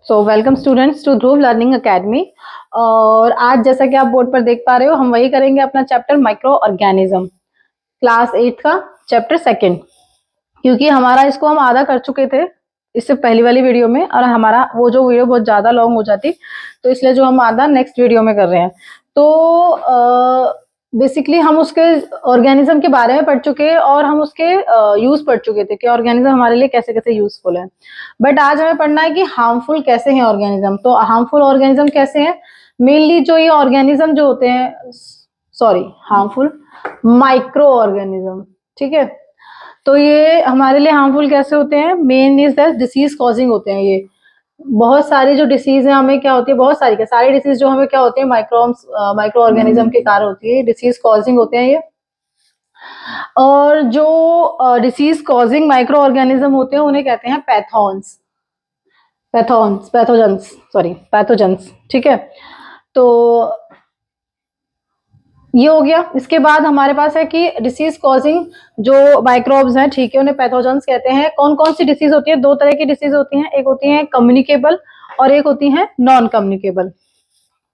So welcome students to Dhruv learning academy. और आज जैसा कि आप बोर्ड पर देख पा रहे हो, हम वही करेंगे अपना चैप्टर माइक्रो ऑर्गेनिज्म, क्लास 8 का चैप्टर सेकंड। क्योंकि हमारा इसको हम आधा कर चुके थे इससे पहली वाली वीडियो में, और हमारा वो जो वीडियो बहुत ज्यादा लॉन्ग हो जाती, तो इसलिए जो हम आधा नेक्स्ट वीडियो में कर रहे हैं। तो बेसिकली हम उसके ऑर्गेनिज्म के बारे में पढ़ चुके हैं और हम उसके यूज पढ़ चुके थे कि ऑर्गेनिज्म हमारे लिए कैसे कैसे यूजफुल है। बट आज हमें पढ़ना है कि हार्मफुल कैसे हैं ऑर्गेनिज्म। तो हार्मफुल ऑर्गेनिज्म कैसे हैं? मेनली जो ये ऑर्गेनिज्म जो होते हैं, सॉरी, हार्मफुल माइक्रो ऑर्गेनिज्म, ठीक है। तो ये हमारे लिए हार्मफुल कैसे होते हैं? Main is that disease causing होते हैं। ये बहुत सारी जो डिसीज है हमें क्या होती है, बहुत सारी क्या सारी डिसीज जो हमें क्या होती है, माइक्रो ऑर्गेनिज्म के कारण होती है, डिसीज कॉजिंग होते हैं ये। और जो डिसीज कॉजिंग माइक्रो ऑर्गेनिज्म होते हैं उन्हें कहते हैं पैथोजेंस, ठीक है। तो ये हो गया। इसके बाद हमारे पास है कि डिसीज कॉजिंग जो माइक्रोब्स हैं, ठीक है, उन्हें पैथोजेंस कहते हैं। कौन कौन सी डिसीज होती है? दो तरह की डिसीज होती हैं, एक होती है कम्युनिकेबल और एक होती है नॉन कम्युनिकेबल।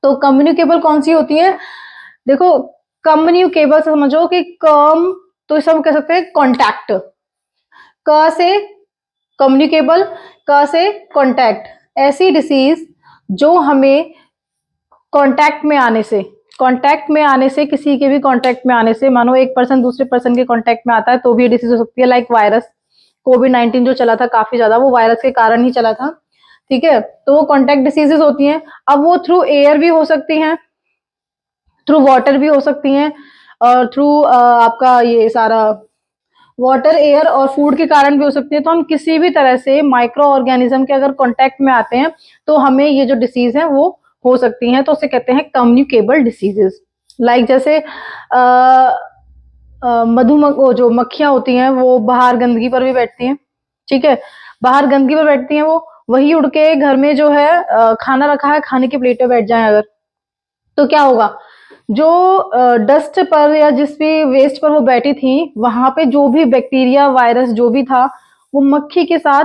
तो कम्युनिकेबल कौन सी होती है? देखो, कम्युनिकेबल से समझो कि कम, तो इसे हम कह सकते हैं कॉन्टैक्ट। क से कम्युनिकेबल, क से कॉन्टैक्ट। ऐसी डिसीज जो हमें कांटेक्ट में आने से किसी के भी कांटेक्ट में आने से, मानो एक पर्सन दूसरे पर्सन के कांटेक्ट में आता है तो भी डिसीज हो सकती है। लाइक वायरस, कोविड-19 जो चला था काफी ज्यादा, वो वायरस के कारण ही चला था, ठीक है। तो वो कांटेक्ट डिसीजेस होती हैं। अब वो थ्रू एयर भी हो सकती हैं, थ्रू वाटर भी हो सकती हैं, और थ्रू आपका ये सारा वाटर, एयर और फूड के कारण भी हो सकती है। तो हम किसी भी तरह से माइक्रो ऑर्गेनिज्म के अगर कांटेक्ट में आते हैं तो हमें ये जो डिसीज है वो हो सकती हैं। तो उसे कहते हैं कम्युनिकेबल डिसीजेस। लाइक जैसे मधुमक्खी, जो मक्खियां होती हैं वो बाहर गंदगी पर भी बैठती हैं, ठीक है। बाहर गंदगी पर बैठती हैं, वो वही उड़ के घर में जो है खाना रखा है, खाने की प्लेट पे बैठ जाए अगर, तो क्या होगा? जो डस्ट पर या जिस भी वेस्ट पर वो बैठी थी, वहां पे जो भी बैक्टीरिया, वायरस जो भी था, वो मक्खी के साथ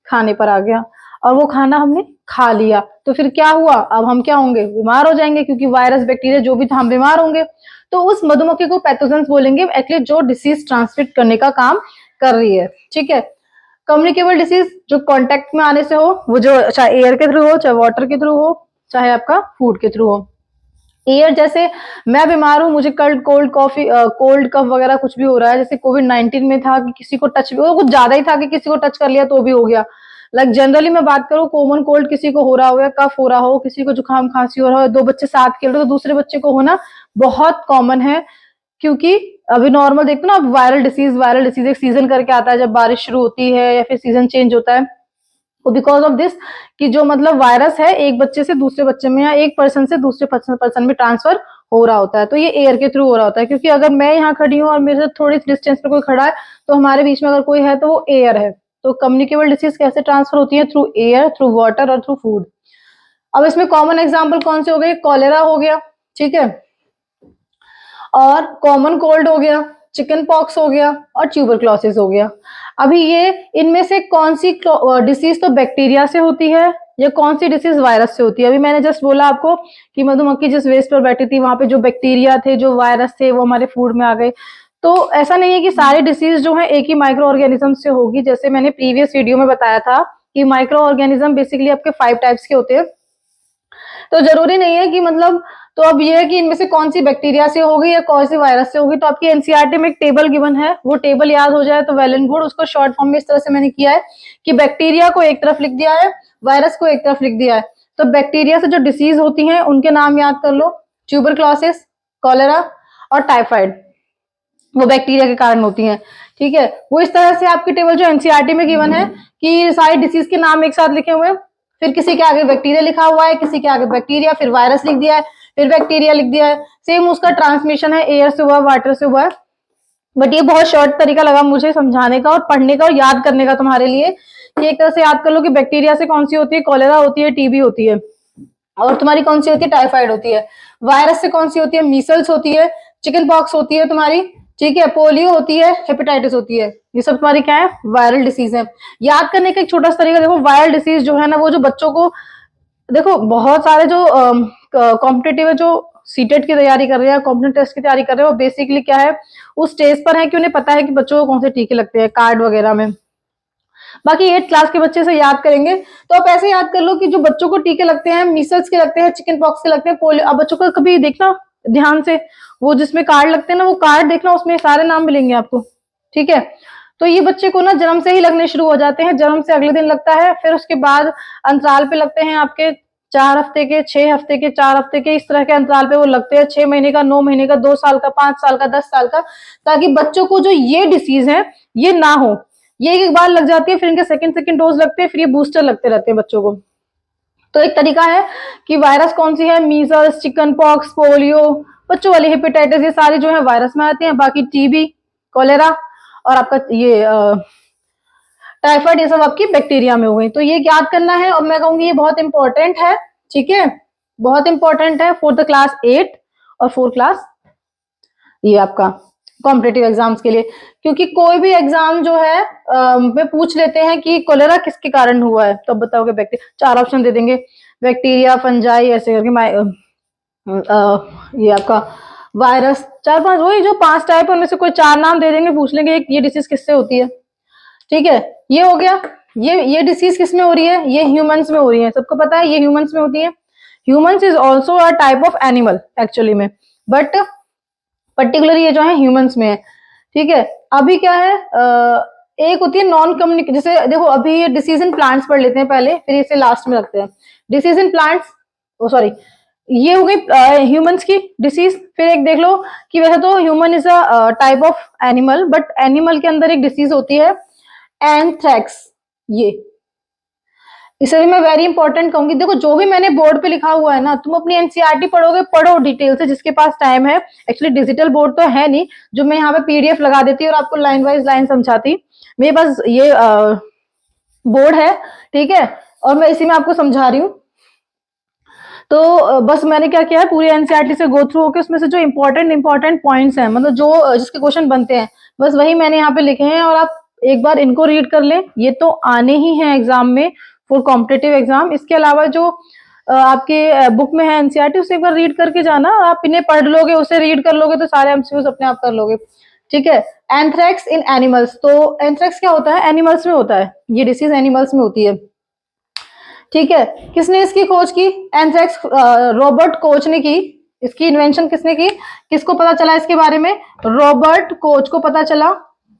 खाने पर आ गया और वो खाना हमने खा लिया। तो फिर क्या हुआ? अब हम क्या होंगे? बीमार हो जाएंगे, क्योंकि वायरस, बैक्टीरिया जो भी था, हम बीमार होंगे। तो उस मधुमक्खी को पैथोजेंस बोलेंगे, एटलीस्ट जो डिसीज ट्रांसमिट करने का काम कर रही है, ठीक है। कम्युनिकेबल डिसीज जो कांटेक्ट में आने से हो, वो जो चाहे एयर के थ्रू हो, चाहे वाटर के थ्रू हो, चाहे आपका फूड के थ्रू हो। एयर, जैसे मैं बीमार हूँ, मुझे कोल्ड कॉफी, कोल्ड कफ वगैरह कुछ भी हो रहा है, जैसे कोविड-19 में था कि किसी को टच, वो कुछ ज्यादा ही था कि किसी को टच कर लिया तो भी हो गया। लाइक जनरली मैं बात करूँ, कॉमन कोल्ड किसी को हो रहा हो या कफ हो रहा हो, किसी को जुकाम खांसी हो रहा हो, दो बच्चे साथ खेल रहे हो तो दूसरे बच्चे को होना बहुत कॉमन है। क्योंकि अभी नॉर्मल देखते ना, अब वायरल डिसीज एक सीजन करके आता है, जब बारिश शुरू होती है या फिर सीजन चेंज होता है, तो बिकॉज ऑफ दिस कि जो मतलब वायरस है एक बच्चे से दूसरे बच्चे में या एक पर्सन से दूसरे पर्सन में ट्रांसफर हो रहा होता है। तो ये एयर के थ्रू हो रहा होता है, क्योंकि अगर मैं यहाँ खड़ी हूँ और मेरे से थोड़ी डिस्टेंस पे कोई खड़ा है तो हमारे बीच में अगर कोई है तो वो एयर है। तो कम्युनिकेबल डिसीज कैसे ट्रांसफर होती है? थ्रू एयर, थ्रू वाटर और थ्रू फूड। अब इसमें कॉमन एग्जाम्पल कौन से हो गए? कॉलेरा हो गया, ठीक है, और कॉमन कोल्ड हो गया, चिकन पॉक्स हो गया और ट्यूबरक्लोसिस हो गया। अभी ये इनमें से कौन सी डिसीज तो बैक्टीरिया से होती है या कौन सी डिसीज वायरस से होती है? अभी मैंने जस्ट बोला आपको कि मधुमक्खी जिस वेस्ट पर बैठी थी वहां पे जो बैक्टीरिया थे, जो वायरस थे, वो हमारे फूड में आ गए। तो ऐसा नहीं है कि सारी डिसीज जो है एक ही माइक्रो ऑर्गेनिज्म से होगी। जैसे मैंने प्रीवियस वीडियो में बताया था कि माइक्रो ऑर्गेनिज्म बेसिकली आपके 5 टाइप्स के होते हैं। तो जरूरी नहीं है कि मतलब, तो अब ये है कि इनमें से कौन सी बैक्टीरिया से होगी या कौन सी वायरस से होगी। तो आपकी एनसीईआरटी में एक टेबल गिवन है, वो टेबल याद हो जाए तो वेल एंड गुड। उसको शॉर्ट फॉर्म में इस तरह से मैंने किया है कि बैक्टीरिया को एक तरफ लिख दिया है, वायरस को एक तरफ लिख दिया है। तो बैक्टीरिया से जो डिसीज होती हैं उनके नाम याद कर लो, ट्यूबरक्लोसिस, कॉलेरा और टाइफाइड, वो बैक्टीरिया के कारण होती हैं, ठीक है। वो इस तरह से आपकी टेबल जो एनसीईआरटी में गिवन है कि सारी डिसीज के नाम एक साथ लिखे हुए हैं, फिर किसी के आगे बैक्टीरिया लिखा हुआ है, किसी के आगे बैक्टीरिया, फिर वायरस लिख दिया है, फिर बैक्टीरिया लिख दिया है। सेम उसका ट्रांसमिशन है, एयर से हुआ, वाटर से हुआ। बट ये बहुत शॉर्ट तरीका लगा मुझे समझाने का और पढ़ने का और याद करने का तुम्हारे लिए, कि एक तरह से याद कर लो कि बैक्टीरिया से कौन सी होती है? कॉलेरा होती है, टीबी होती है, और तुम्हारी कौन सी होती है? टाइफाइड होती है। वायरस से कौन सी होती है? मीसल्स होती है, चिकन पॉक्स होती है तुम्हारी, ठीक है, पोलियो होती है, हेपेटाइटिस होती है, ये सब तुम्हारी क्या है, वायरल डिसीज है। याद करने का एक छोटा सा तरीका देखो, वायरल डिसीज जो है ना, वो जो बच्चों को, देखो बहुत सारे जो कॉम्पिटेटिव है, जो सीटेट की तैयारी कर रहे हैं, कॉम्पिटेटिव टेस्ट की तैयारी कर रहे हैं, वो बेसिकली क्या है, उस स्टेज पर है कि उन्हें पता है कि बच्चों को कौन से टीके लगते हैं कार्ड वगैरह में। बाकी 8th क्लास के बच्चे से याद करेंगे तो आप ऐसे याद कर लो कि जो बच्चों को टीके लगते हैं, मीसल्स के लगते हैं, चिकन पॉक्स के लगते हैं, पोलियो, अब बच्चों को कभी देखना ध्यान से, वो जिसमें कार्ड लगते हैं ना, वो कार्ड देखना, उसमें सारे नाम मिलेंगे आपको। ठीक है, तो ये बच्चे को ना जन्म से ही लगने शुरू हो जाते हैं, जन्म से अगले दिन लगता है, फिर उसके बाद अंतराल पे लगते हैं आपके 4 हफ्ते के, 6 हफ्ते के, 4 हफ्ते के, इस तरह के अंतराल पे वो लगते हैं, 6 महीने का, 9 महीने का, 2 साल का, 5 साल का, 10 साल का, ताकि बच्चों को जो ये डिसीज है ये ना हो। ये एक बार लग जाती है, फिर इनके सेकंड सेकंड डोज लगते हैं, फिर ये बूस्टर लगते रहते हैं बच्चों को। तो एक तरीका है कि वायरस कौन सी है, मीजल्स, चिकन पॉक्स, पोलियो, बच्चों वाली हेपेटाइटिस, ये सारी जो है वायरस में आती हैं। बाकी टीबी, कोलेरा और आपका ये टाइफाइड, ये सब आपकी बैक्टीरिया में हो गई। तो ये याद करना है, और मैं कहूंगी ये बहुत इंपॉर्टेंट है। ठीक है, बहुत इंपॉर्टेंट है फॉर द क्लास 8 और 4 क्लास, ये आपका कॉम्पिटेटिव एग्जाम्स के लिए। क्योंकि कोई भी एग्जाम जो है में पूछ लेते हैं कि कोलेरा किसके कारण हुआ है, तो अब बताओगे बैक्टीरिया, 4 ऑप्शन दे देंगे, बैक्टीरिया, फंजाई, ऐसे करके ये आपका वायरस, 4-5, वही जो 5 टाइप है उनमें से कोई 4 नाम दे देंगे, पूछ लेंगे ये डिसीज किससे होती है। ठीक है, ये हो गया। ये डिसीज किस में हो रही है, ये ह्यूमंस में हो रही है, सबको पता है ये ह्यूमंस में होती है। Humans is also a type of animal actually में, बट पर्टिकुलरली ये जो है ह्यूमंस में है। ठीक है, अभी क्या है, एक होती है नॉन कम्युनिक, जैसे देखो अभी ये डिसीज इन प्लांट्स पढ़ लेते हैं पहले, फिर इसे लास्ट में रखते हैं। Disease in plants, oh sorry, ये हो गई ह्यूमंस की डिसीज। फिर एक देख लो कि वैसे तो human is a type of animal, but animal के अंदर एक डिसीज होती है एंथ्रेक्स, ये इसे भी मैं वेरी इंपॉर्टेंट कहूंगी। देखो जो भी मैंने बोर्ड पे लिखा हुआ है ना, तुम अपनी एनसीईआरटी पढ़ोगे, पढ़ो डिटेल से, जिसके पास टाइम है। एक्चुअली डिजिटल बोर्ड तो है नहीं जो मैं यहाँ पे पीडीएफ लगा देती और आपको लाइन वाइज लाइन समझाती, मेरे पास ये बोर्ड है। ठीक है, और मैं इसी में आपको समझा रही हूँ। तो बस मैंने क्या किया है, पूरी एनसीईआरटी से गो थ्रू होकर उसमें से जो इंपॉर्टेंट पॉइंट्स हैं, मतलब जो जिसके क्वेश्चन बनते हैं, बस वही मैंने यहाँ पे लिखे हैं, और आप एक बार इनको रीड कर लें, ये तो आने ही हैं एग्जाम में फॉर कॉम्पिटेटिव एग्जाम। इसके अलावा जो आपके बुक में है एनसीईआरटी, उसे एक बार रीड करके जाना, आप इन्हें पढ़ लोगे, उसे रीड कर लोगे तो सारे एमसीक्यूज अपने आप कर लोगे। ठीक है, एंथ्रेक्स इन एनिमल्स, तो एंथ्रेक्स क्या होता है, एनिमल्स में होता है, ये डिसीज एनिमल्स में होती है। ठीक है, किसने इसकी खोज की, एंथ्रेक्स रॉबर्ट कोच ने की। इसकी इन्वेंशन किसने की, किसको पता चला इसके बारे में, रॉबर्ट कोच को पता चला,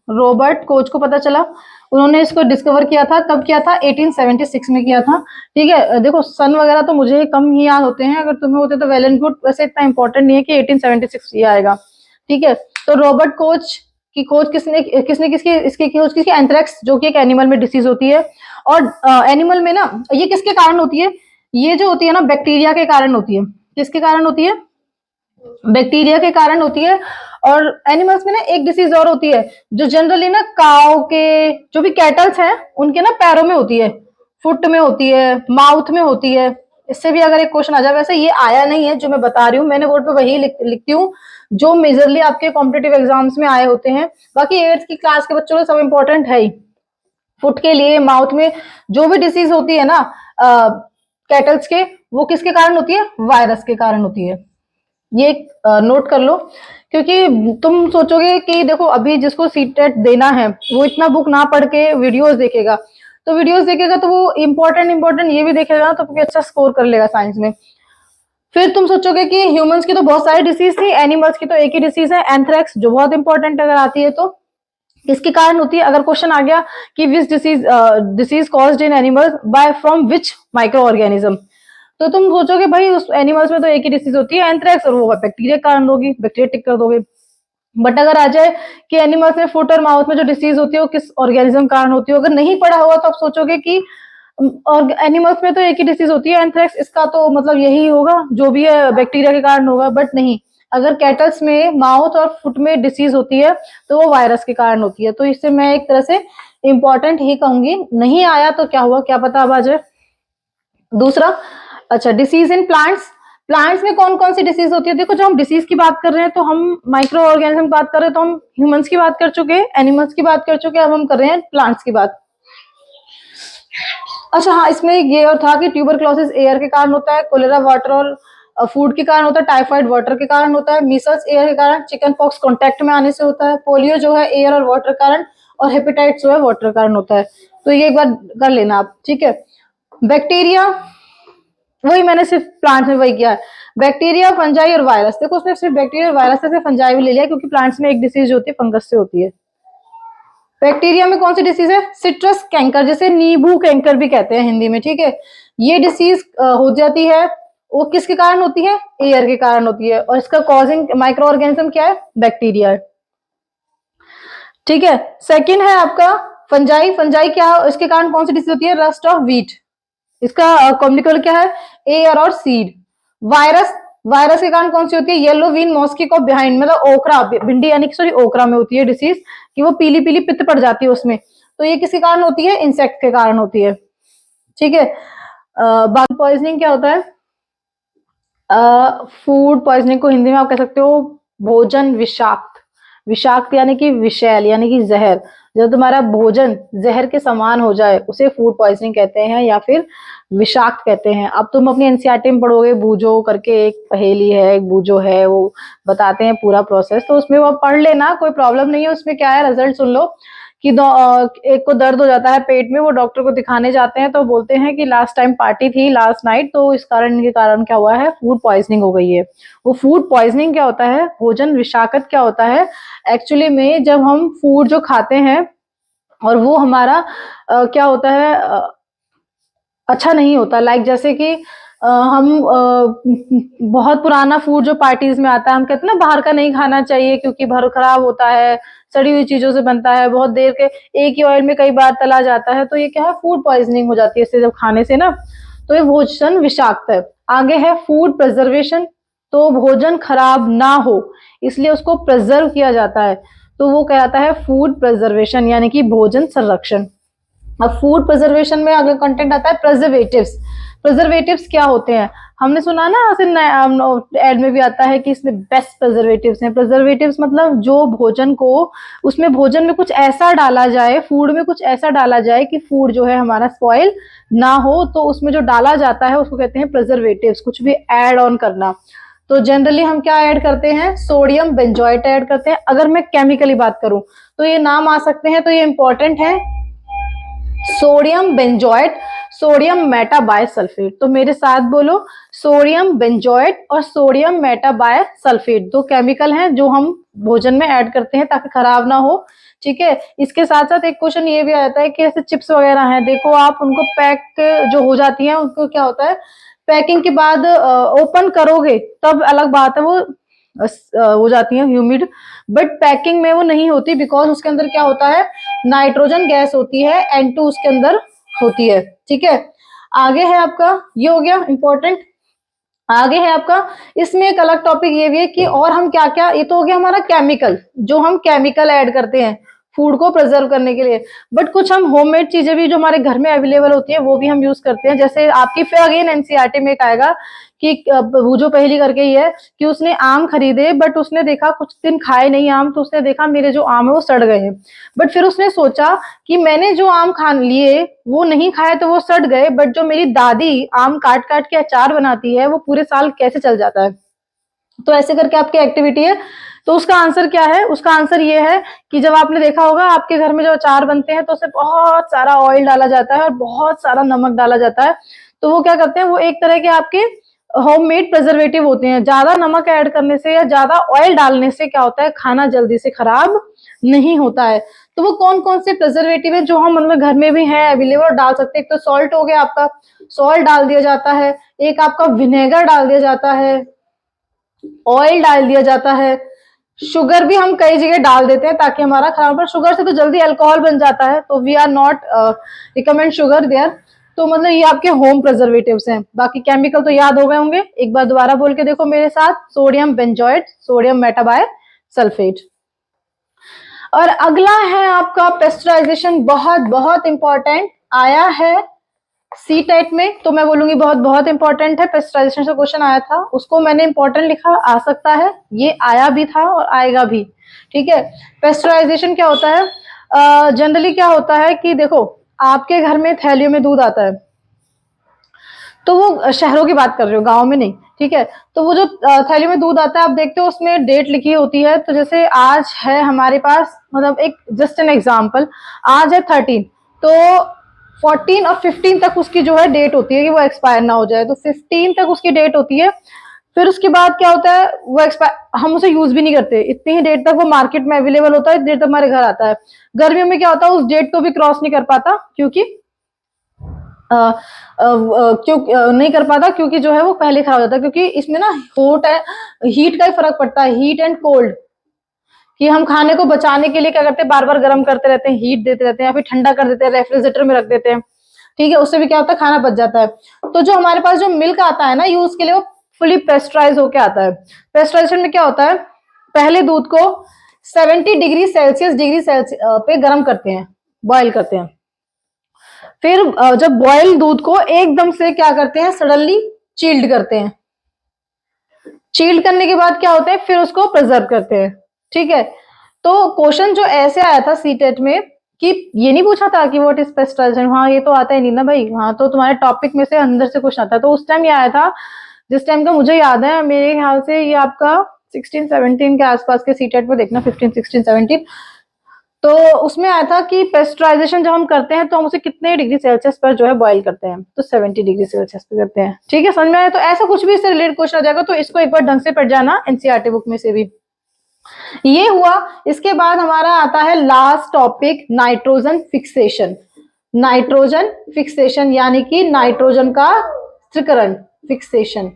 रॉबर्ट कोच को पता चला। उन्होंने इसको डिस्कवर किया था, कब किया था, 1876 में किया था। ठीक है, देखो सन वगैरह तो मुझे कम ही याद होते हैं, अगर तुम्हें होते तो वेल एंड गुड, वैसे इतना इंपॉर्टेंट नहीं है कि 1876 ये आएगा। ठीक है, तो रॉबर्ट कोच की खोज किसने किसने किसकी इसकी खोज किसकी, एंथ्रेक्स, जो कि एक एनिमल में डिसीज होती है। और एनिमल में ना ये किसके कारण होती है, ये जो होती है ना बैक्टीरिया के कारण होती है। किसके कारण होती है, बैक्टीरिया के कारण होती है। और एनिमल्स में ना एक डिसीज और होती है, जो जनरली ना काउ के, जो भी कैटल्स हैं उनके ना पैरों में होती है, फुट में होती है, माउथ में होती है। इससे भी अगर एक क्वेश्चन आ जाए, वैसे ये आया नहीं है जो मैं बता रही हूँ, मैंने बोर्ड पे वही लिखती हूँ जो मेजरली आपके कॉम्पिटेटिव एग्जाम्स में आए होते हैं। बाकी 8th की क्लास के बच्चों को सब इंपॉर्टेंट है ही, फुट के लिए, माउथ में जो भी डिसीज होती है ना कैटल्स के, वो किसके कारण होती है, वायरस के कारण होती है। ये नोट कर लो, क्योंकि तुम सोचोगे कि देखो अभी जिसको सीटेट देना है वो इतना बुक ना पढ़ के वीडियोस देखेगा, तो वीडियोस देखेगा तो वो इंपॉर्टेंट ये भी देखेगा, तो अच्छा स्कोर कर लेगा साइंस में। फिर तुम सोचोगे कि ह्यूमंस की तो बहुत सारी डिसीज थी, एनिमल्स की तो एक ही डिसीज है एंथ्रेक्स, जो बहुत इंपॉर्टेंट अगर आती है तो किसके कारण होती है। अगर क्वेश्चन आ गया कि which disease caused in animals by from which microorganism, तो तुम सोचोगे भाई उस एनिमल्स में तो एक ही डिसीज होती है एंथ्रेक्स, और वो बैक्टीरिया कारण होगी, बैक्टीरिया टिक कर दोगे। बट अगर आ जाए कि एनिमल्स में फुट और माउथ में जो डिसीज होती है वो किस ऑर्गेनिज्म कारण होती है, अगर नहीं पढ़ा हुआ तो आप सोचोगे कि और एनिमल्स में तो एक ही डिसीज होती है एंथ्रेक्स, इसका तो मतलब यही होगा, जो भी है बैक्टीरिया के कारण होगा। बट नहीं, अगर कैटल्स में माउथ और फुट में डिसीज होती है तो वो वायरस के कारण होती है। तो इससे मैं एक तरह से इंपॉर्टेंट ही कहूंगी, नहीं आया तो क्या हुआ, क्या पता अब आ जाए। दूसरा, अच्छा, डिसीज इन प्लांट्स, प्लांट्स में कौन कौन सी डिसीज होती है? देखो, जब हम डिसीज की बात कर रहे हैं तो हम माइक्रो ऑर्गेनिज्म की बात कर रहे हैं, तो हम ह्यूमंस की बात कर चुके हैं, एनिमल्स की बात कर चुके हैं, अब हम कर रहे हैं प्लांट्स की बात। अच्छा हाँ, इसमें ये और था कि ट्यूबरक्लोसिस एयर के कारण होता है, कोलेरा वाटर और फूड के कारण होता है, टाइफाइड वाटर के कारण होता है, मीसल्स एयर के कारण, चिकन पॉक्स कॉन्टेक्ट में आने से होता है, पोलियो जो है एयर और वाटर के कारण, और हेपेटाइटिस जो है वाटर के कारण होता है। तो ये एक बार कर लेना आप, ठीक है। बैक्टीरिया, वही मैंने सिर्फ प्लांट्स में वही किया है। बैक्टीरिया, फंजाई और वायरस, देखो उसने सिर्फ बैक्टीरिया और वायरस से फंजाई भी ले लिया, क्योंकि प्लांट्स में एक डिसीज होती है फंगस से होती है। बैक्टीरिया में कौन सी डिसीज है? सिट्रस कैंकर, जिसे नींबू कैंकर भी कहते हैं हिंदी में, ठीक है। ये डिसीज हो जाती है, वो किसके कारण होती है? एयर के कारण होती है, और इसका कॉजिंग माइक्रो ऑर्गेनिज्म क्या है? बैक्टीरिया है, ठीक है। सेकंड है आपका फंजाई। फंजाई क्या, इसके कारण कौन सी डिसीज होती है? रस्ट ऑफ व्हीट, इसका कॉम्युनिकेबल क्या है? एयर और सीड। वायरस, वायरस के कारण कौन सी होती है? येलो वीन मॉस्किको बिहाइंड, मतलब ओकरा, भिंडी यानी कि सॉरी ओकरा में होती है डिसीज, कि वो पीली पीली पित्त पड़ जाती है उसमें। तो ये किसके कारण होती है? इंसेक्ट के कारण होती है, ठीक है। बाकी पॉइजनिंग क्या होता है? फूड पॉइजनिंग को हिंदी में आप कह सकते हो भोजन विषाक्त। विषाक्त यानी कि विषैल, यानी कि जहर। जब तुम्हारा भोजन जहर के समान हो जाए उसे फूड पॉइजनिंग कहते हैं, या फिर विषाक्त कहते हैं। अब तुम अपनी एनसीईआरटी में पढ़ोगे, बूजो करके एक पहेली है, एक बूजो है, वो बताते हैं पूरा प्रोसेस, तो उसमें वो पढ़ लेना, कोई प्रॉब्लम नहीं है। उसमें क्या है, रिजल्ट सुन लो कि एक को दर्द हो जाता है पेट में, वो डॉक्टर को दिखाने जाते हैं, तो बोलते हैं कि लास्ट टाइम पार्टी थी लास्ट नाइट, तो इस कारण के कारण क्या हुआ है? फूड पॉइजनिंग हो गई है। वो फूड पॉइजनिंग क्या होता है? भोजन विषाक्त क्या होता है? एक्चुअली में जब हम फूड जो खाते हैं और वो हमारा क्या होता है, अच्छा नहीं होता। लाइक जैसे कि हम बहुत पुराना फूड जो पार्टीज में आता है, हम कहते हैं ना बाहर का नहीं खाना चाहिए क्योंकि भर खराब होता है, सड़ी हुई चीजों से बनता है, बहुत देर के एक ही ऑयल में कई बार तला जाता है, तो ये क्या है? फूड पॉइजनिंग हो जाती है इससे, जब खाने से ना। तो ये भोजन विषाक्त है। आगे है फूड प्रिजर्वेशन, तो भोजन खराब ना हो इसलिए उसको प्रिजर्व किया जाता है, तो वो कहलाता है फूड प्रिजर्वेशन, यानी कि भोजन संरक्षण। अब फूड प्रिजर्वेशन में अगला कंटेंट आता है प्रिजर्वेटिव्स। प्रिजर्वेटिव्स क्या होते हैं? हमने सुना ना, एड में भी आता है कि इसमें बेस्ट प्रिजर्वेटिव्स हैं। प्रिजर्वेटिव्स मतलब जो भोजन को, उसमें भोजन में कुछ ऐसा डाला जाए, फूड में कुछ ऐसा डाला जाए कि फूड जो है हमारा स्पॉइल ना हो, तो उसमें जो डाला जाता है उसको कहते हैं प्रिजर्वेटिव्स, कुछ भी ऐड ऑन करना। तो जनरली हम क्या ऐड करते हैं? सोडियम बेंजोएट ऐड करते हैं। अगर मैं केमिकली बात करूं तो ये नाम आ सकते हैं, तो ये इंपॉर्टेंट है। Sodium benzoate, sodium metabisulphite. तो मेरे साथ बोलो, सोडियम बेंजोएट और सोडियम मेटाबाइसल्फेट दो केमिकल हैं जो हम भोजन में ऐड करते हैं ताकि खराब ना हो, ठीक है। इसके साथ साथ एक क्वेश्चन ये भी आता है कि ऐसे चिप्स वगैरह हैं, देखो आप उनको पैक जो हो जाती हैं उनको क्या होता है, पैकिंग के बाद ओपन करोगे तब अलग बात है, वो हो जाती है ह्यूमिड, बट पैकिंग में वो नहीं होती, बिकॉज उसके अंदर क्या होता है? नाइट्रोजन गैस होती है, N2 उसके अंदर होती है, ठीक है। आगे है आपका, ये हो गया इंपॉर्टेंट। आगे है आपका, इसमें एक अलग टॉपिक ये भी है कि और हम क्या क्या, ये तो हो गया हमारा केमिकल, जो हम केमिकल ऐड करते हैं फूड को प्रिजर्व करने के लिए, बट कुछ हम होममेड चीजें भी जो हमारे घर में अवेलेबल होती है वो भी हम यूज करते हैं। जैसे आपकी फिर अगेन एनसीईआरटी में एक आएगा कि वो जो पहली करके ही है कि उसने आम खरीदे, बट उसने देखा कुछ दिन खाए नहीं आम, तो उसने देखा मेरे जो आम है वो सड़ गए हैं, बट फिर उसने सोचा कि मैंने जो आम खा लिए वो नहीं खाए तो वो सड़ गए, बट जो मेरी दादी आम काट काट के अचार बनाती है वो पूरे साल कैसे चल जाता है। तो ऐसे करके आपकी एक्टिविटी है। तो उसका आंसर क्या है? उसका आंसर ये है कि जब आपने देखा होगा आपके घर में जो अचार बनते हैं तो उसमें बहुत सारा ऑयल डाला जाता है और बहुत सारा नमक डाला जाता है, तो वो क्या करते हैं, वो एक तरह के आपके होममेड प्रिजर्वेटिव होते हैं। ज्यादा नमक ऐड करने से या ज्यादा ऑयल डालने से क्या होता है, खाना जल्दी से खराब नहीं होता है। तो वो कौन कौन से प्रिजर्वेटिव है जो हम मतलब घर में भी है अवेलेबल डाल सकते हैं? एक तो सॉल्ट हो गया आपका, सॉल्ट डाल दिया जाता है, एक आपका विनेगर डाल दिया जाता है, ऑयल डाल दिया जाता है, शुगर भी हम कई जगह डाल देते हैं ताकि हमारा खराब, पर शुगर से तो जल्दी अल्कोहल बन जाता है, तो we are not recommend sugar there. तो मतलब ये आपके होम प्रिजर्वेटिव्स हैं। बाकी केमिकल तो याद हो गए होंगे, एक बार दोबारा बोल के देखो मेरे साथ, सोडियम बेंजोएट, सोडियम मेटाबाइसल्फेट। और अगला है आपका पेस्चराइजेशन, बहुत बहुत इंपॉर्टेंट आया है सी टेट में तो मैं बोलूंगी बहुत बहुत इंपॉर्टेंट है, पेस्टराइजेशन से क्वेश्चन आया था, उसको मैंने इंपॉर्टेंट लिखा, आ सकता है, ये आया भी था और आएगा भी। ठीक है, पेस्टराइजेशन क्या होता है, जनरली क्या होता है कि देखो आपके घर में थैलियों में दूध आता है, तो वो शहरों की बात कर रही हूँ, गांव में नहीं। ठीक है, तो वो जो थैली में दूध आता है, आप देखते हो उसमें डेट लिखी होती है। तो जैसे आज है हमारे पास, मतलब एक जस्ट एन एग्जांपल, आज है 13, तो 14 और 15 तक उसकी जो है डेट होती है कि वो एक्सपायर ना हो जाए, तो 15 तक उसकी डेट होती है। फिर उसके बाद क्या होता है, वो एक्सपायर, हम उसे यूज भी नहीं करते, इतनी ही डेट तक वो मार्केट में अवेलेबल होता है, इतनी देर तक हमारे घर आता है। गर्मियों में क्या होता है, उस डेट को भी क्रॉस नहीं कर पाता, क्योंकि क्यों नहीं कर पाता, क्योंकि जो है वो पहले खराब हो जाता है, क्योंकि इसमें ना हॉट है, हीट का ही फर्क पड़ता है, हीट एंड कोल्ड, कि हम खाने को बचाने के लिए क्या करते हैं, बार बार गर्म करते रहते हैं, हीट देते रहते हैं, या फिर ठंडा कर देते हैं, रेफ्रिजरेटर में रख देते हैं। ठीक है, उससे भी क्या होता है, खाना बच जाता है। तो जो हमारे पास जो मिल्क आता है ना यूज के लिए, वो फुली पेस्टराइज होके आता है। पेस्टराइजेशन में क्या होता है, पहले दूध को 70 डिग्री सेल्सियस पे गर्म करते हैं, बॉयल करते हैं। फिर जब बॉयल दूध को एकदम से क्या करते हैं, सडनली चील्ड करते हैं। चील्ड करने के बाद क्या होता है, फिर उसको प्रिजर्व करते हैं। ठीक है, तो क्वेश्चन जो ऐसे आया था सीटेट में कि ये नहीं पूछा था कि व्हाट इज पेस्टराइजेशन, हाँ ये तो आता ही नहीं ना भाई, हाँ तो तुम्हारे टॉपिक में से अंदर से क्वेश्चन आता है, तो उस टाइम ये आया था, जिस टाइम का मुझे याद है, मेरे ख्याल से ये आपका 16-17 के आसपास के सीटेट में देखना, 15-16-17, तो उसमें आया था कि पेस्टराइजेशन जब हम करते हैं तो हम उसे कितने डिग्री सेल्सियस पर जो है बॉईल करते हैं, तो 70 डिग्री सेल्सियस पे करते हैं। ठीक है, समझ में आया, तो ऐसा कुछ भी इससे रिलेटेड क्वेश्चन आ जाएगा, तो इसको एक बार ढंग से पढ़ जाना एनसीईआरटी बुक में से भी। ये हुआ, इसके बाद हमारा आता है last topic, nitrogen fixation. Nitrogen fixation यानी कि नाइट्रोजन का स्थिरीकरण, fixation,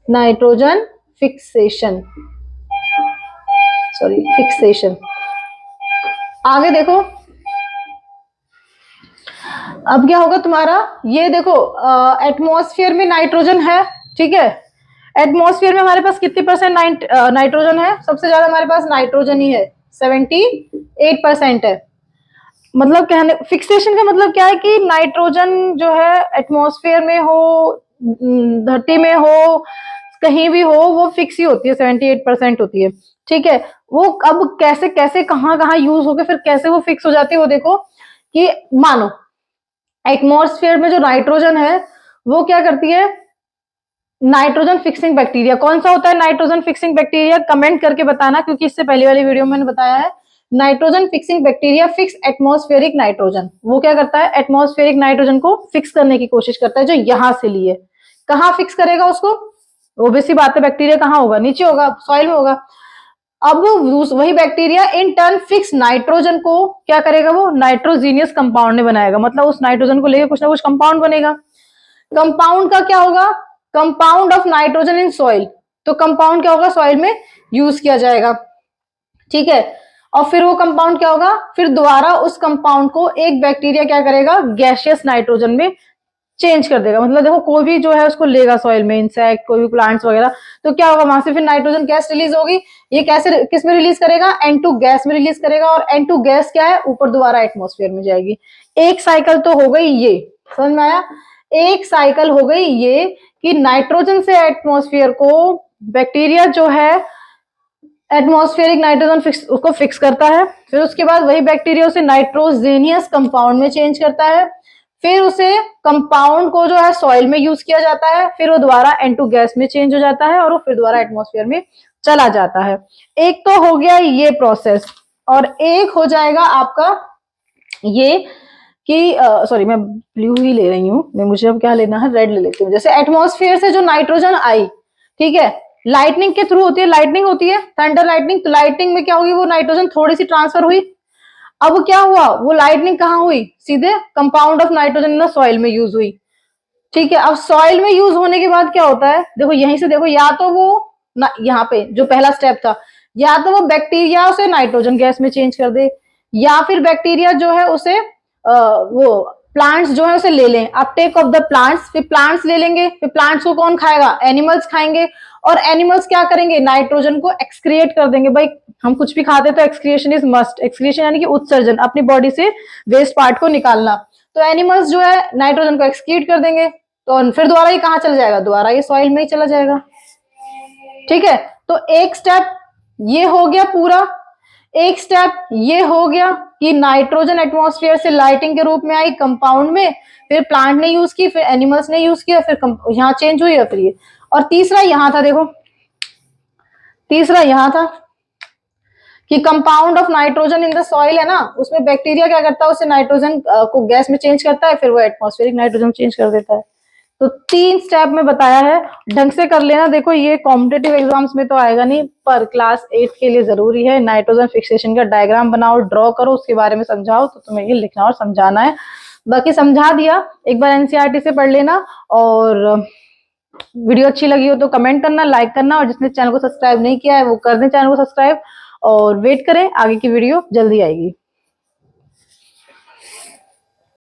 nitrogen fixation, sorry fixation. आगे देखो, अब क्या होगा तुम्हारा, ये देखो एटमॉस्फेयर में नाइट्रोजन है। ठीक है, एटमॉस्फेयर में हमारे पास कितनी परसेंट नाइट्रोजन है, सबसे ज्यादा हमारे पास नाइट्रोजन ही है, 78% है। मतलब कहने, फिक्सेशन का मतलब क्या है कि नाइट्रोजन जो है एटमॉस्फेयर में हो, धरती में हो, कहीं भी हो, वो फिक्स ही होती है, 78% होती है। ठीक है, वो अब कैसे कैसे कहाँ कहाँ यूज होके फिर कैसे वो फिक्स हो जाती है, वो देखो कि मानो एटमॉस्फेयर में जो नाइट्रोजन है वो क्या करती है, नाइट्रोजन फिक्सिंग बैक्टीरिया, कौन सा होता है नाइट्रोजन फिक्सिंग बैक्टीरिया, कमेंट करके बताना, क्योंकि इससे पहले वाली वीडियो में मैंने बताया है। Nitrogen fixing bacteria fix atmospheric nitrogen, वो क्या करता है, एटमॉस्फेरिक नाइट्रोजन को फिक्स करने की कोशिश करता है, जो यहां से लिए, कहाँ फिक्स करेगा उसको, ओबीसी बात है, बैक्टीरिया कहाँ होगा, नीचे होगा, सॉइल में होगा। अब वही bacteria in turn fix nitrogen को क्या करेगा, वो नाइट्रोजीनियस कंपाउंड में बनाएगा, मतलब उस नाइट्रोजन को लेकर कुछ ना कुछ कंपाउंड बनेगा। कंपाउंड का क्या होगा, compound of nitrogen in soil, तो कंपाउंड क्या होगा, सॉइल में यूज किया जाएगा। ठीक है, और फिर वो कंपाउंड क्या होगा, फिर दोबारा उस कंपाउंड को एक बैक्टीरिया क्या करेगा, गैसियस नाइट्रोजन में चेंज कर देगा। मतलब देखो कोई भी जो है उसको लेगा सॉइल में, इंसेक्ट, कोई भी प्लांट्स वगैरह, तो क्या होगा, वहां से फिर नाइट्रोजन गैस रिलीज होगी, ये कैसे किस में रिलीज करेगा, N2 गैस में रिलीज करेगा, और N2 गैस क्या है, ऊपर दोबारा एटमॉस्फेयर में जाएगी। एक साइकिल तो हो गई ये, समझ में आया, एक साइकिल हो गई ये कि नाइट्रोजन से एटमॉस्फेयर को बैक्टीरिया जो है एटमॉस्फेरिक नाइट्रोजन फिक्स उसको फिक्स करता है, फिर उसके बाद वही बैक्टीरिया उसे नाइट्रोजेनियस कंपाउंड में चेंज करता है, फिर उसे कंपाउंड को जो है सॉइल में यूज किया जाता है, फिर वो दोबारा N2 गैस में चेंज हो जाता है, और वो फिर दोबारा एटमॉस्फेयर में चला जाता है। एक तो हो गया ये प्रोसेस, और एक हो जाएगा आपका ये कि सॉरी मैं ब्लू ही ले रही हूँ, मैं मुझे अब क्या लेना है, रेड ले लेती हूँ। जैसे एटमॉस्फेयर से जो नाइट्रोजन आई, ठीक है, लाइटनिंग के थ्रू होती है, लाइटनिंग होती है, थंडर लाइटनिंग, तो लाइटनिंग में क्या होगी, वो नाइट्रोजन थोड़ी सी ट्रांसफर हुई। अब क्या हुआ, वो लाइटनिंग कहाँ हुई, सीधे कंपाउंड ऑफ नाइट्रोजन ना सॉइल में यूज हुई। ठीक है, अब सॉइल में यूज होने के बाद क्या होता है, देखो यहीं से देखो, या तो वो यहाँ पे जो पहला स्टेप था, या तो वो बैक्टीरिया उसे नाइट्रोजन गैस में चेंज कर दे, या फिर बैक्टीरिया जो है उसे वो प्लांट्स जो है उसे ले लें, अपटेक ऑफ द प्लांट्स, फिर प्लांट्स ले लेंगे, फिर प्लांट्स को कौन खाएगा, एनिमल्स खाएंगे, और एनिमल्स क्या करेंगे, नाइट्रोजन को एक्सक्रिएट कर देंगे। भाई हम कुछ भी खाते तो एक्सक्रिएशन इज मस्ट, एक्सक्रिएशन यानी कि उत्सर्जन, अपनी बॉडी से वेस्ट पार्ट को निकालना, तो एनिमल्स जो है नाइट्रोजन को एक्सक्रीट कर देंगे, तो फिर दोबारा ये कहाँ चला जाएगा, दोबारा ये सॉइल में ही चला जाएगा। ठीक है, तो एक स्टेप ये हो गया पूरा, एक स्टेप ये हो गया कि नाइट्रोजन एटमॉस्फेयर से लाइटिंग के रूप में आई कंपाउंड में, फिर प्लांट ने यूज की, फिर एनिमल्स ने यूज किया, फिर यहाँ चेंज हुई, फिर ये। और तीसरा यहां था, देखो तीसरा यहां था कि compound of nitrogen in the soil है ना, उसमें बैक्टीरिया क्या करता है, उसे नाइट्रोजन को गैस में चेंज करता है, फिर वो एटमॉस्फेरिक नाइट्रोजन चेंज कर देता है। तो 3 स्टेप में बताया है, ढंग से कर लेना। देखो ये कॉम्पिटेटिव एग्जाम्स में तो आएगा नहीं, पर क्लास 8 के लिए जरूरी है। नाइट्रोजन फिक्सेशन का डायग्राम बनाओ, ड्रॉ करो, उसके बारे में समझाओ, तो तुम्हें ये लिखना और समझाना है। बाकी समझा दिया, एक बार एनसीईआरटी से पढ़ लेना। और वीडियो अच्छी लगी हो तो कमेंट करना, लाइक करना, और जिसने चैनल को सब्सक्राइब नहीं किया है वो कर दें चैनल को सब्सक्राइब, और वेट करें, आगे की वीडियो जल्दी आएगी।